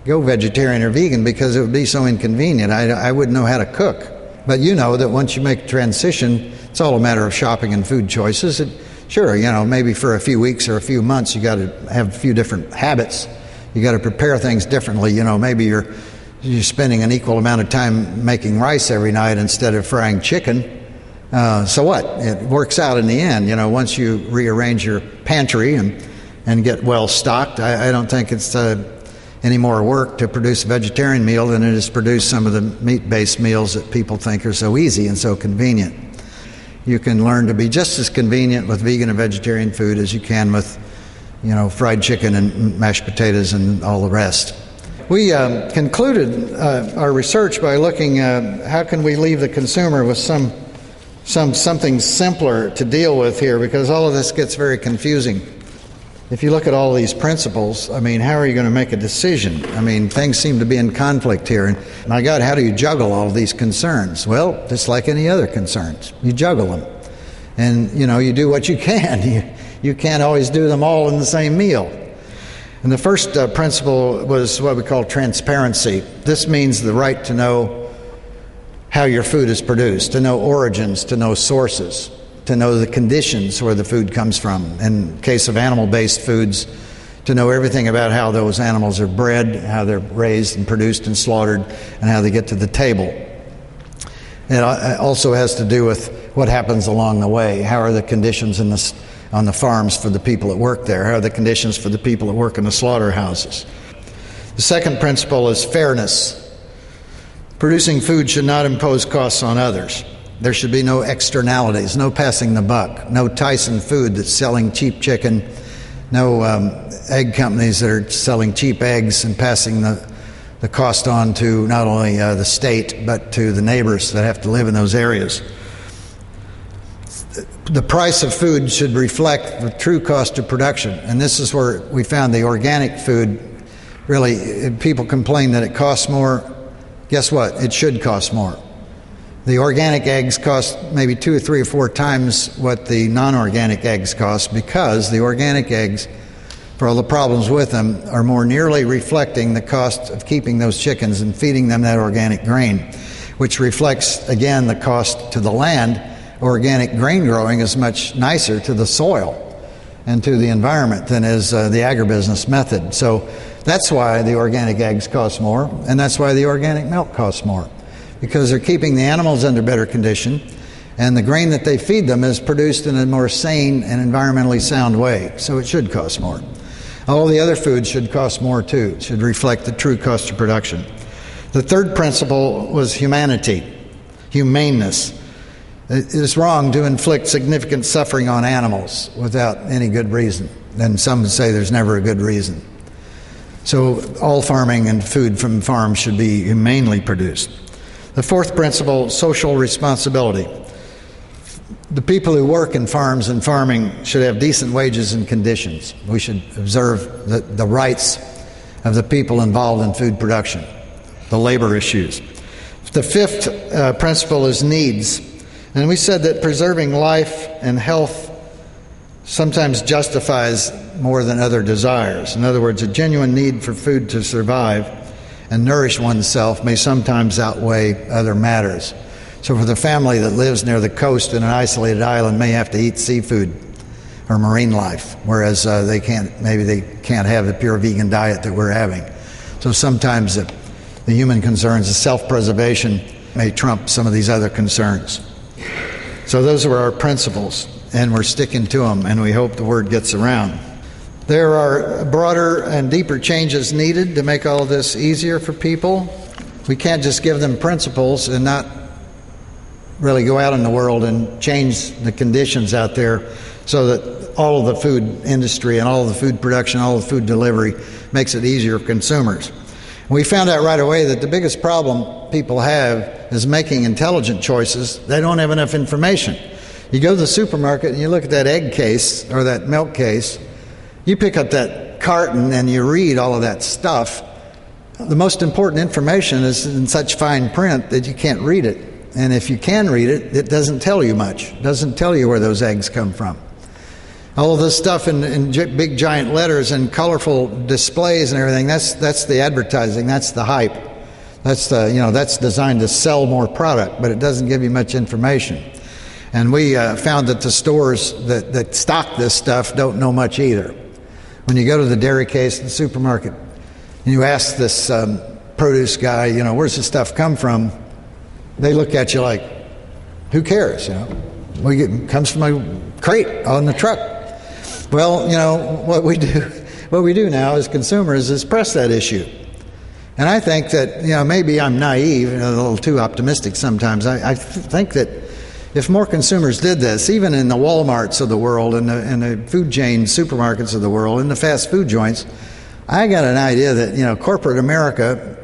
go vegetarian or vegan because it would be so inconvenient. I wouldn't know how to cook. But you know that once you make a transition, it's all a matter of shopping and food choices. Sure, maybe for a few weeks or a few months you got to have a few different habits. You got to prepare things differently. Maybe you're spending an equal amount of time making rice every night instead of frying chicken. So what? It works out in the end. Once you rearrange your pantry and get well stocked, I don't think it's any more work to produce a vegetarian meal than it is to produce some of the meat-based meals that people think are so easy and so convenient. You can learn to be just as convenient with vegan and vegetarian food as you can with, fried chicken and mashed potatoes and all the rest. We concluded our research by looking at how can we leave the consumer with something simpler to deal with here, because all of this gets very confusing. If you look at all these principles, how are you going to make a decision? Things seem to be in conflict here. And my God, how do you juggle all of these concerns? Well, just like any other concerns, you juggle them. And, you do what you can. You can't always do them all in the same meal. And the first principle was what we call transparency. This means the right to know how your food is produced, to know origins, to know sources, to know the conditions where the food comes from. In case of animal-based foods, to know everything about how those animals are bred, how they're raised and produced and slaughtered, and how they get to the table. It also has to do with what happens along the way. How are the conditions on the farms for the people that work there? How are the conditions for the people that work in the slaughterhouses? The second principle is fairness. Producing food should not impose costs on others. There should be no externalities, no passing the buck, no Tyson food that's selling cheap chicken, no egg companies that are selling cheap eggs and passing the cost on to not only the state but to the neighbors that have to live in those areas. The price of food should reflect the true cost of production, and this is where we found the organic food really, people complain that it costs more guess what? It should cost more. The organic eggs cost maybe 2 or 3 or 4 times what the non-organic eggs cost, because the organic eggs, for all the problems with them, are more nearly reflecting the cost of keeping those chickens and feeding them that organic grain, which reflects, again, the cost to the land. Organic grain growing is much nicer to the soil and to the environment than is the agribusiness method. So that's why the organic eggs cost more, and that's why the organic milk costs more, because they're keeping the animals under better condition, and the grain that they feed them is produced in a more sane and environmentally sound way, so it should cost more. All the other foods should cost more too. It should reflect the true cost of production. The third principle was humanity, humaneness. It is wrong to inflict significant suffering on animals without any good reason. And some would say there's never a good reason. So all farming and food from farms should be humanely produced. The fourth principle, social responsibility. The people who work in farms and farming should have decent wages and conditions. We should observe the rights of the people involved in food production, the labor issues. The fifth principle is needs. And we said that preserving life and health sometimes justifies more than other desires. In other words, a genuine need for food to survive and nourish oneself may sometimes outweigh other matters. So for the family that lives near the coast in an isolated island may have to eat seafood or marine life, whereas they can't have the pure vegan diet that we're having. So sometimes the human concerns of self-preservation may trump some of these other concerns. So those are our principles, and we're sticking to them, and we hope the word gets around. There are broader and deeper changes needed to make all of this easier for people. We can't just give them principles and not really go out in the world and change the conditions out there so that all of the food industry and all of the food production, all of the food delivery makes it easier for consumers. We found out right away that the biggest problem people have is making intelligent choices. They don't have enough information. You go to the supermarket and you look at that egg case or that milk case, you pick up that carton and you read all of that stuff. The most important information is in such fine print that you can't read it. And if you can read it, it doesn't tell you much. It doesn't tell you where those eggs come from. All of this stuff in big giant letters and colorful displays and everything, that's the advertising, that's the hype. That's designed to sell more product, but it doesn't give you much information. And we found that the stores that stock this stuff don't know much either. When you go to the dairy case in the supermarket and you ask this produce guy, where's this stuff come from? They look at you like, who cares? It comes from a crate on the truck. Well, what we do now as consumers is press that issue. And I think that, maybe I'm naive, a little too optimistic sometimes. I think that if more consumers did this, even in the Walmarts of the world, and the food chain supermarkets of the world, in the fast food joints, I got an idea that, corporate America,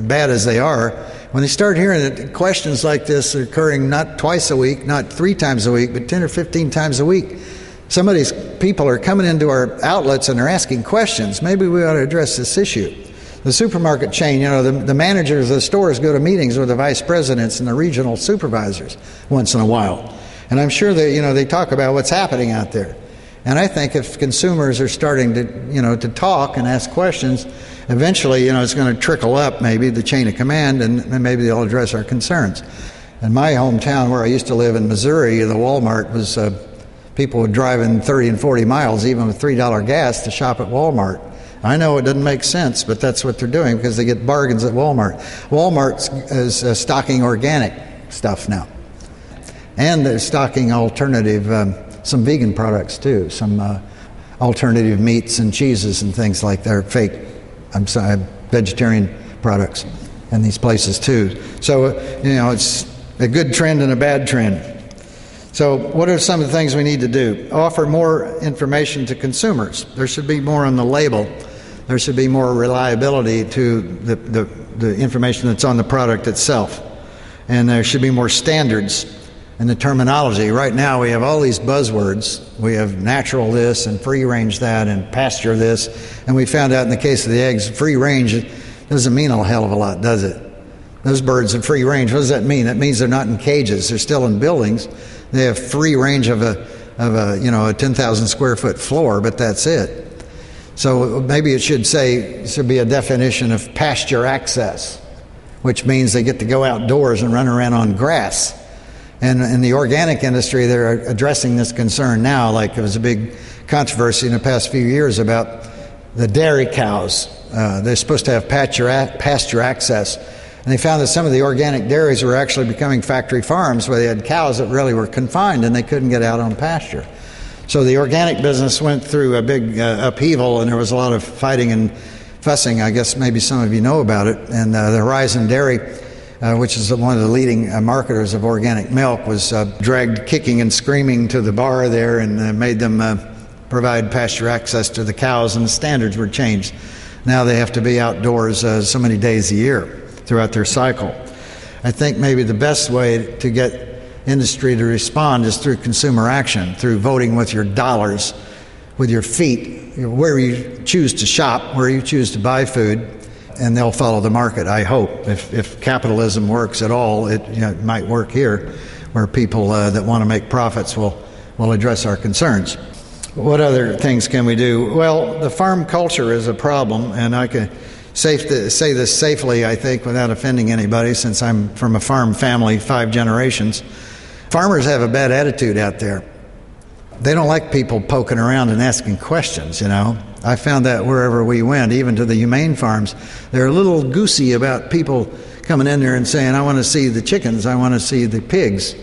bad as they are, when they start hearing that questions like this are occurring not twice a week, not 3 times a week, but 10 or 15 times a week, some of these people are coming into our outlets and they're asking questions. Maybe we ought to address this issue. The supermarket chain, the managers of the stores go to meetings with the vice presidents and the regional supervisors once in a while. And I'm sure they talk about what's happening out there. And I think if consumers are starting to talk and ask questions, eventually, it's going to trickle up maybe the chain of command, and maybe they'll address our concerns. In my hometown where I used to live in Missouri, the Walmart was, people would drive in 30 and 40 miles, even with $3 gas, to shop at Walmart. I know it doesn't make sense, but that's what they're doing because they get bargains at Walmart. Walmart is stocking organic stuff now. And they're stocking alternative, some vegan products too, some alternative meats and cheeses and things like that, vegetarian products in these places too. So, it's a good trend and a bad trend. So what are some of the things we need to do? Offer more information to consumers. There should be more on the label. There should be more reliability to the information that's on the product itself. And there should be more standards in the terminology. Right now we have all these buzzwords. We have natural this and free range that and pasture this. And we found out in the case of the eggs, free range doesn't mean a hell of a lot, does it? Those birds have free range. What does that mean? That means they're not in cages. They're still in buildings. They have free range of a 10,000 square foot floor, but that's it. So maybe it should be a definition of pasture access, which means they get to go outdoors and run around on grass. And in the organic industry, they're addressing this concern now. Like there was a big controversy in the past few years about the dairy cows. They're supposed to have pasture access. And they found that some of the organic dairies were actually becoming factory farms where they had cows that really were confined and they couldn't get out on pasture. So the organic business went through a big upheaval, and there was a lot of fighting and fussing. I guess maybe some of you know about it. And the Horizon Dairy, which is one of the leading marketers of organic milk, was dragged kicking and screaming to the bar there and made them provide pasture access to the cows, and the standards were changed. Now they have to be outdoors so many days a year throughout their cycle. I think maybe the best way to get industry to respond is through consumer action, through voting with your dollars, with your feet, where you choose to shop, where you choose to buy food, and they'll follow the market, I hope. If capitalism works at all, it might work here, where people that want to make profits will address our concerns. What other things can we do? Well, the farm culture is a problem, and I can say this safely, I think, without offending anybody, since I'm from a farm family, 5 generations. Farmers have a bad attitude out there. They don't like people poking around and asking questions, I found that wherever we went, even to the humane farms, they're a little goosey about people coming in there and saying, I want to see the chickens, I want to see the pigs.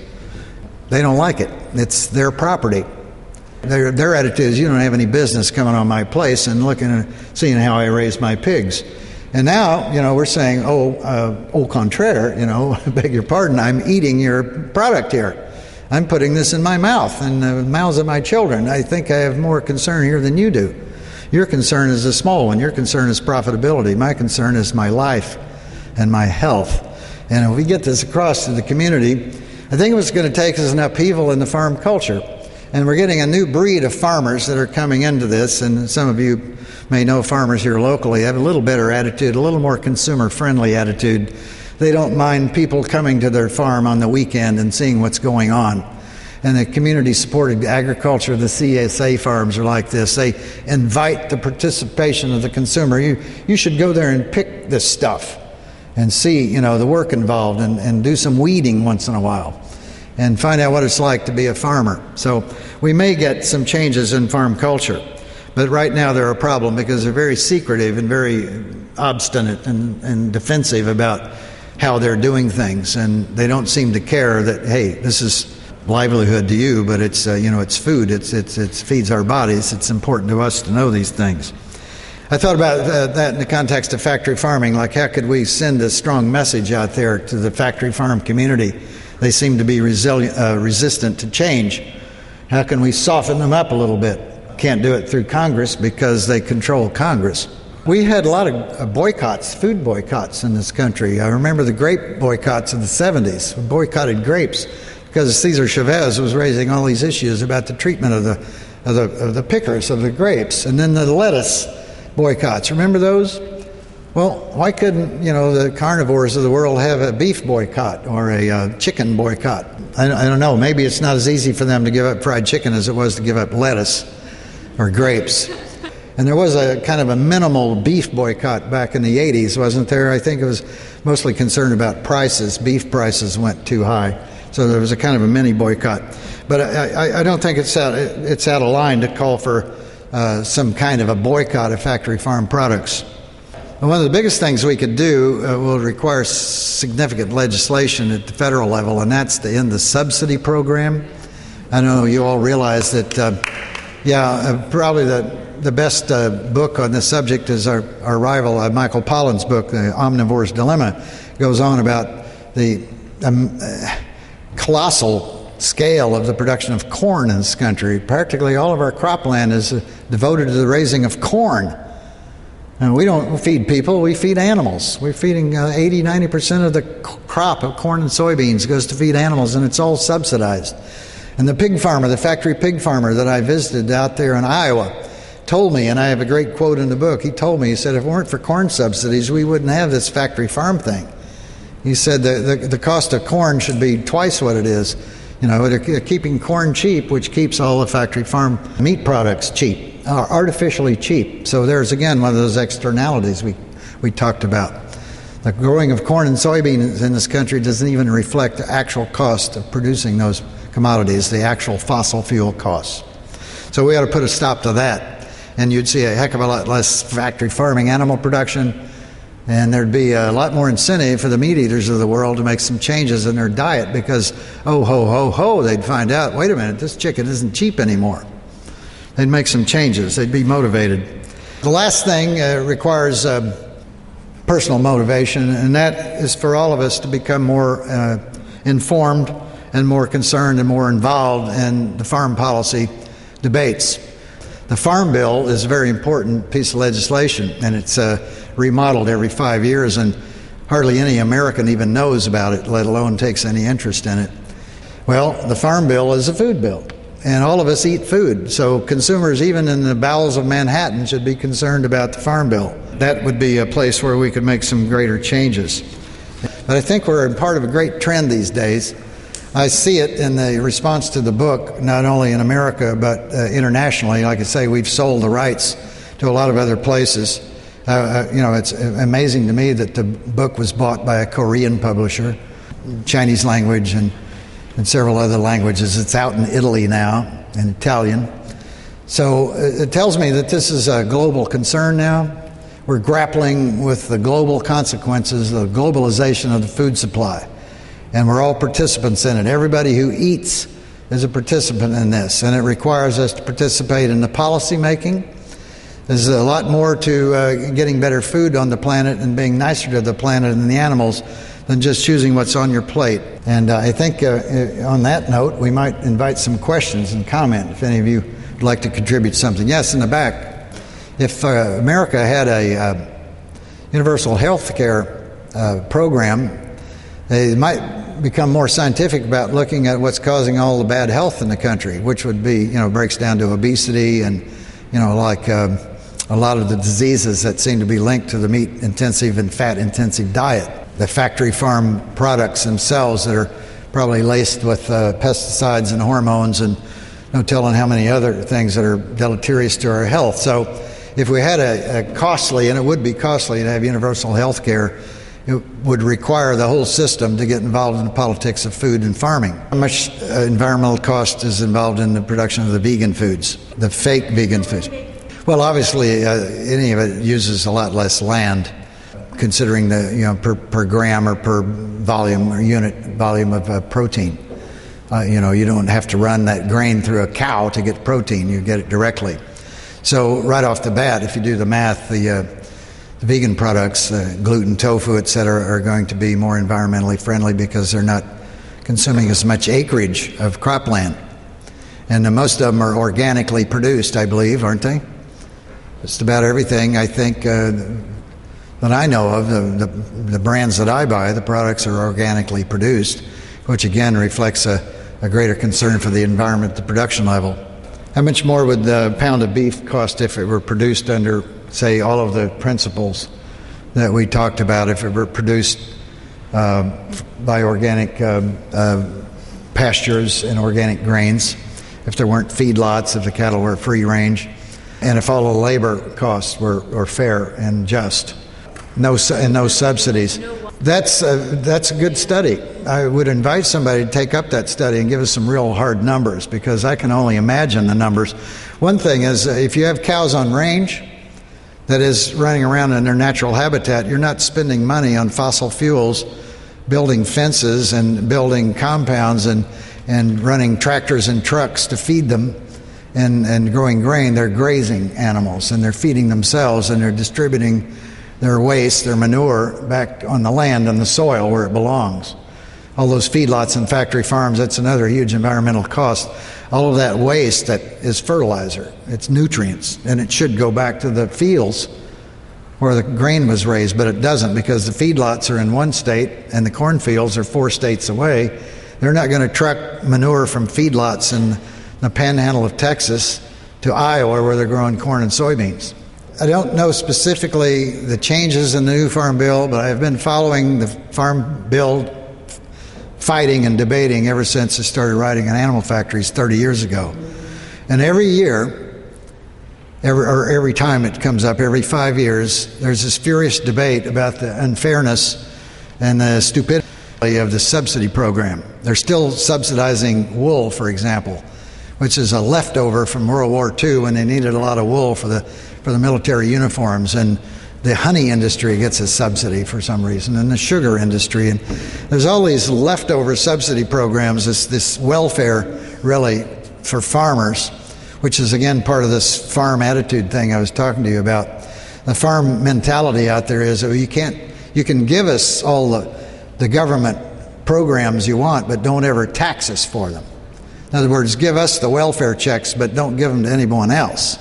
They don't like it. It's their property. Their attitude is, you don't have any business coming on my place and looking and seeing how I raise my pigs. And now, we're saying, au contraire, I beg your pardon, I'm eating your product here. I'm putting this in my mouth and the mouths of my children. I think I have more concern here than you do. Your concern is a small one. Your concern is profitability. My concern is my life and my health. And if we get this across to the community, I think what's going to take is an upheaval in the farm culture. And we're getting a new breed of farmers that are coming into this, and some of you may know farmers here locally have a little better attitude, a little more consumer-friendly attitude. They don't mind people coming to their farm on the weekend and seeing what's going on. And the community-supported agriculture, the CSA farms are like this. They invite the participation of the consumer. You should go there and pick this stuff and see, the work involved and do some weeding once in a while and find out what it's like to be a farmer. So we may get some changes in farm culture. But right now they're a problem because they're very secretive and very obstinate and defensive about how they're doing things. And they don't seem to care that, hey, this is livelihood to you, but it's it's food. It feeds our bodies. It's important to us to know these things. I thought about that in the context of factory farming. Like, how could we send a strong message out there to the factory farm community? They seem to be resistant to change. How can we soften them up a little bit? Can't do it through Congress because they control Congress. We had a lot of boycotts, food boycotts in this country. I remember the grape boycotts of the 70s. We boycotted grapes because Cesar Chavez was raising all these issues about the treatment of the pickers of the grapes. And then the lettuce boycotts. Remember those? Well, why couldn't, the carnivores of the world have a beef boycott or a chicken boycott? I don't know. Maybe it's not as easy for them to give up fried chicken as it was to give up lettuce or grapes. And there was a kind of a minimal beef boycott back in the 80s, wasn't there? I think it was mostly concerned about prices. Beef prices went too high. So there was a kind of a mini boycott. But I don't think it's out of line to call for some kind of a boycott of factory farm products. And one of the biggest things we could do will require significant legislation at the federal level, and that's to end the subsidy program. I know you all realize that, probably the best book on this subject is our rival Michael Pollan's book, The Omnivore's Dilemma. It goes on about the colossal scale of the production of corn in this country. Practically all of our cropland is devoted to the raising of corn. And we don't feed people, we feed animals. We're feeding 80-90% of the crop of corn and soybeans goes to feed animals, and it's all subsidized. And the pig farmer, the factory pig farmer that I visited out there in Iowa, told me, and I have a great quote in the book, he said, if it weren't for corn subsidies, we wouldn't have this factory farm thing. He said the cost of corn should be twice what it is. They're keeping corn cheap, which keeps all the factory farm meat products cheap, artificially cheap. So there's, again, one of those externalities we talked about. The growing of corn and soybeans in this country doesn't even reflect the actual cost of producing those commodities, the actual fossil fuel costs. So we ought to put a stop to that. And you'd see a heck of a lot less factory farming, animal production, and there'd be a lot more incentive for the meat eaters of the world to make some changes in their diet because, oh, ho, ho, ho, they'd find out, wait a minute, this chicken isn't cheap anymore. They'd make some changes. They'd be motivated. The last thing requires personal motivation, and that is for all of us to become more informed and more concerned and more involved in the farm policy debates. The Farm Bill is a very important piece of legislation, and it's remodeled every 5 years, and hardly any American even knows about it, let alone takes any interest in it. Well, the Farm Bill is a food bill, and all of us eat food, so consumers even in the bowels of Manhattan should be concerned about the Farm Bill. That would be a place where we could make some greater changes. But I think we're in part of a great trend these days. I see it in the response to the book, not only in America, but internationally. Like I say, we've sold the rights to a lot of other places. It's amazing to me that the book was bought by a Korean publisher, Chinese language and several other languages. It's out in Italy now, in Italian. So it tells me that this is a global concern now. We're grappling with the global consequences of globalization of the food supply. And we're all participants in it. Everybody who eats is a participant in this, and it requires us to participate in the policy making. There's a lot more to getting better food on the planet and being nicer to the planet and the animals than just choosing what's on your plate. And I think on that note, we might invite some questions and comment if any of you would like to contribute something. Yes, in the back. If America had a universal health care program, they might become more scientific about looking at what's causing all the bad health in the country, which would be, breaks down to obesity and, like a lot of the diseases that seem to be linked to the meat-intensive and fat-intensive diet. The factory farm products themselves that are probably laced with pesticides and hormones and no telling how many other things that are deleterious to our health. So if we had a costly, and it would be costly to have universal health care, it would require the whole system to get involved in the politics of food and farming. How much environmental cost is involved in the production of the vegan foods, the fake vegan foods? Well, obviously, any of it uses a lot less land, considering the per gram or per volume or unit volume of protein. You don't have to run that grain through a cow to get protein; you get it directly. So right off the bat, if you do the math, the vegan products, gluten, tofu, etc., are going to be more environmentally friendly because they're not consuming as much acreage of cropland. And most of them are organically produced, I believe, aren't they? Just about everything, I think, that I know of, the brands that I buy, the products are organically produced, which again reflects a greater concern for the environment at the production level. How much more would the pound of beef cost if it were produced under, say, all of the principles that we talked about, if it were produced by organic pastures and organic grains, if there weren't feedlots, if the cattle were free range, and if all the labor costs were fair and just, no subsidies? That's a good study. I would invite somebody to take up that study and give us some real hard numbers, because I can only imagine the numbers. One thing is, if you have cows on range, that is running around in their natural habitat, you're not spending money on fossil fuels, building fences and building compounds and running tractors and trucks to feed them and growing grain. They're grazing animals, and they're feeding themselves, and they're distributing their waste, their manure, back on the land, on the soil where it belongs. All those feedlots and factory farms, that's another huge environmental cost. All of that waste that is fertilizer, it's nutrients, and it should go back to the fields where the grain was raised, but it doesn't, because the feedlots are in one state and the cornfields are 4 states away. They're not going to truck manure from feedlots in the panhandle of Texas to Iowa where they're growing corn and soybeans. I don't know specifically the changes in the new Farm Bill, but I've been following the Farm Bill fighting and debating ever since I started writing on animal factories 30 years ago. And every year, every time it comes up, every 5 years, there's this furious debate about the unfairness and the stupidity of the subsidy program. They're still subsidizing wool, for example, which is a leftover from World War II when they needed a lot of wool for the military uniforms. And the honey industry gets a subsidy for some reason, and the sugar industry. And there's all these leftover subsidy programs, this welfare really for farmers, which is again part of this farm attitude thing I was talking to you about. The farm mentality out there is, you can give us all the government programs you want, but don't ever tax us for them. In other words, give us the welfare checks, but don't give them to anyone else.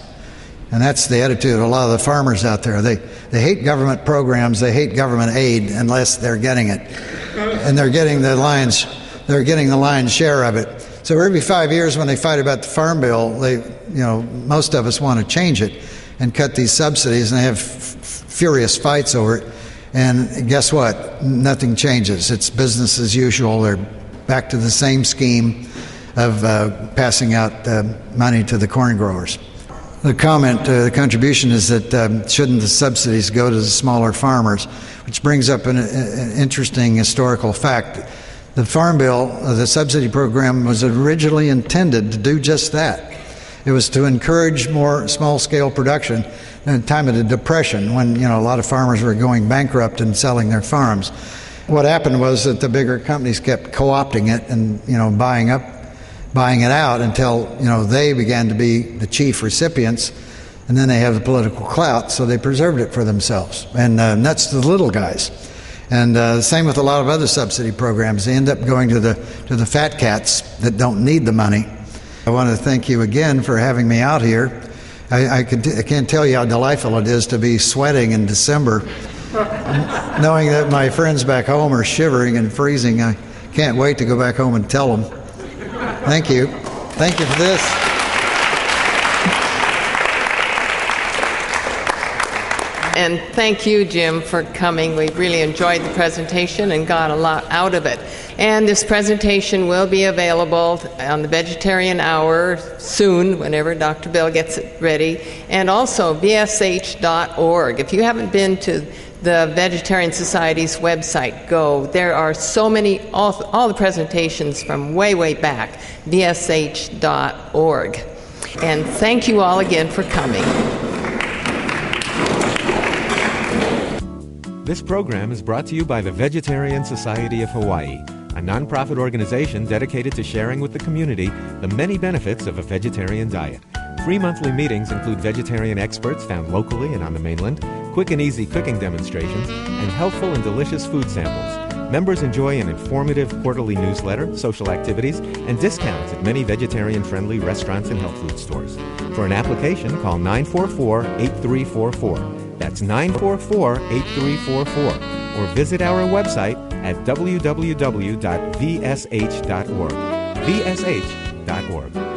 And that's the attitude of a lot of the farmers out there. They hate government programs, they hate government aid unless they're getting it, and they're getting the lion's share of it. So every 5 years when they fight about the Farm Bill, most of us want to change it and cut these subsidies, and they have furious fights over it. And guess what? Nothing changes. It's business as usual. They're back to the same scheme of passing out money to the corn growers. The contribution is that shouldn't the subsidies go to the smaller farmers, which brings up an interesting historical fact. The Farm Bill, the subsidy program, was originally intended to do just that. It was to encourage more small-scale production in a time of the Depression when a lot of farmers were going bankrupt and selling their farms. What happened was that the bigger companies kept co-opting it and buying it out until they began to be the chief recipients, and then they have the political clout, so they preserved it for themselves. And that's the little guys. And same with a lot of other subsidy programs. They end up going to the fat cats that don't need the money. I want to thank you again for having me out here. I can't tell you how delightful it is to be sweating in December, knowing that my friends back home are shivering and freezing. I can't wait to go back home and tell them. Thank you. Thank you for this. And thank you, Jim, for coming. We really enjoyed the presentation and got a lot out of it. And this presentation will be available on the Vegetarian Hour soon, whenever Dr. Bill gets it ready, and also vsh.org. If you haven't been to the Vegetarian Society's website, go. There are so many, all the presentations from way, way back, vsh.org. And thank you all again for coming. This program is brought to you by the Vegetarian Society of Hawaii, a nonprofit organization dedicated to sharing with the community the many benefits of a vegetarian diet. Free monthly meetings include vegetarian experts found locally and on the mainland, quick and easy cooking demonstrations, and healthful and delicious food samples. Members enjoy an informative quarterly newsletter, social activities, and discounts at many vegetarian-friendly restaurants and health food stores. For an application, call 944-8344. That's 944-8344. Or visit our website at www.vsh.org. vsh.org.